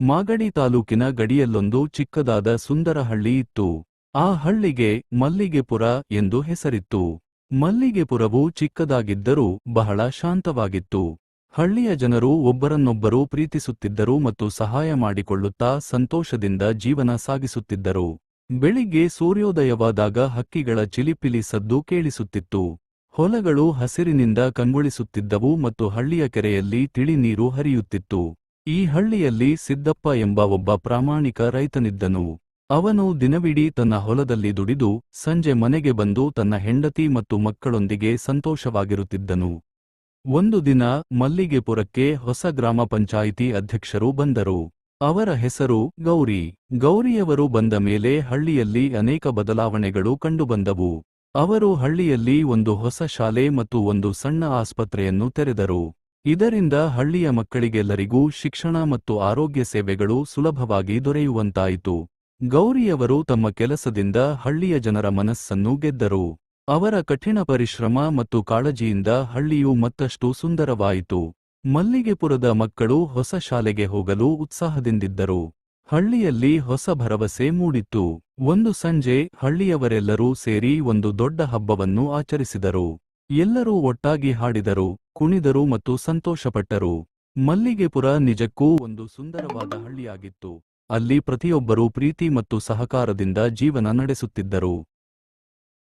ಮಾಗಡಿ ತಾಲೂಕಿನ ಗಡಿಯಲ್ಲೊಂದು ಚಿಕ್ಕದಾದ ಸುಂದರ ಹಳ್ಳಿ ಇತ್ತು. ಆ ಹಳ್ಳಿಗೆ ಮಲ್ಲಿಗೆಪುರ ಎಂದು ಹೆಸರಿತ್ತು. ಮಲ್ಲಿಗೆಪುರವು ಚಿಕ್ಕದಾಗಿದ್ದರೂ ಬಹಳ ಶಾಂತವಾಗಿತ್ತು. ಹಳ್ಳಿಯ ಜನರು ಒಬ್ಬರನ್ನೊಬ್ಬರು ಪ್ರೀತಿಸುತ್ತಿದ್ದರು ಮತ್ತು ಸಹಾಯ ಮಾಡಿಕೊಳ್ಳುತ್ತಾ ಸಂತೋಷದಿಂದ ಜೀವನ ಸಾಗಿಸುತ್ತಿದ್ದರು. ಬೆಳಿಗ್ಗೆ ಸೂರ್ಯೋದಯವಾದಾಗ ಹಕ್ಕಿಗಳ ಚಿಲಿಪಿಲಿ ಸದ್ದು ಕೇಳಿಸುತ್ತಿತ್ತು. ಹೊಲಗಳು ಹಸಿರಿನಿಂದ ಕಂಗೊಳಿಸುತ್ತಿದ್ದವು ಮತ್ತು ಹಳ್ಳಿಯ ಕೆರೆಯಲ್ಲಿ ತಿಳಿ ನೀರು ಹರಿಯುತ್ತಿತ್ತು. ಈ ಹಳ್ಳಿಯಲ್ಲಿ ಸಿದ್ದಪ್ಪ ಎಂಬ ಒಬ್ಬ ಪ್ರಾಮಾಣಿಕ ರೈತನಿದ್ದನು. ಅವನು ದಿನವಿಡೀ ತನ್ನ ಹೊಲದಲ್ಲಿ ದುಡಿದು ಸಂಜೆ ಮನೆಗೆ ಬಂದು ತನ್ನ ಹೆಂಡತಿ ಮತ್ತು ಮಕ್ಕಳೊಂದಿಗೆ ಸಂತೋಷವಾಗಿರುತ್ತಿದ್ದನು. ಒಂದು ದಿನ ಮಲ್ಲಿಗೆಪುರಕ್ಕೆ ಹೊಸ ಗ್ರಾಮ ಪಂಚಾಯಿತಿ ಅಧ್ಯಕ್ಷರು ಬಂದರು. ಅವರ ಹೆಸರು ಗೌರಿ. ಗೌರಿಯವರು ಬಂದ ಮೇಲೆ ಹಳ್ಳಿಯಲ್ಲಿ ಅನೇಕ ಬದಲಾವಣೆಗಳು ಕಂಡುಬಂದವು. ಅವರು ಹಳ್ಳಿಯಲ್ಲಿ ಒಂದು ಹೊಸ ಶಾಲೆ ಮತ್ತು ಒಂದು ಸಣ್ಣ ಆಸ್ಪತ್ರೆಯನ್ನು ತೆರೆದರು. ಇದರಿಂದ ಹಳ್ಳಿಯ ಮಕ್ಕಳಿಗೆಲ್ಲರಿಗೂ ಶಿಕ್ಷಣ ಮತ್ತು ಆರೋಗ್ಯ ಸೇವೆಗಳು ಸುಲಭವಾಗಿ ದೊರೆಯುವಂತಾಯಿತು. ಗೌರಿಯವರು ತಮ್ಮ ಕೆಲಸದಿಂದ ಹಳ್ಳಿಯ ಜನರ ಮನಸ್ಸನ್ನು ಗೆದ್ದರು. ಅವರ ಕಠಿಣ ಪರಿಶ್ರಮ ಮತ್ತು ಕಾಳಜಿಯಿಂದ ಹಳ್ಳಿಯು ಮತ್ತಷ್ಟು ಸುಂದರವಾಯಿತು. ಮಲ್ಲಿಗೆಪುರದ ಮಕ್ಕಳು ಹೊಸ ಶಾಲೆಗೆ ಹೋಗಲು ಉತ್ಸಾಹದಿಂದಿದ್ದರು. ಹಳ್ಳಿಯಲ್ಲಿ ಹೊಸ ಭರವಸೆ ಮೂಡಿತ್ತು. ಒಂದು ಸಂಜೆ ಹಳ್ಳಿಯವರೆಲ್ಲರೂ ಸೇರಿ ಒಂದು ದೊಡ್ಡ ಹಬ್ಬವನ್ನು ಆಚರಿಸಿದರು. ಎಲ್ಲರೂ ಒಟ್ಟಾಗಿ ಹಾಡಿದರು, ಕುಣಿದರು ಮತ್ತು ಸಂತೋಷಪಟ್ಟರು. ಮಲ್ಲಿಗೆಪುರ ನಿಜಕ್ಕೂ ಒಂದು ಸುಂದರವಾದ ಹಳ್ಳಿಯಾಗಿತ್ತು. ಅಲ್ಲಿ ಪ್ರತಿಯೊಬ್ಬರೂ ಪ್ರೀತಿ ಮತ್ತು ಸಹಕಾರದಿಂದ ಜೀವನ ನಡೆಸುತ್ತಿದ್ದರು.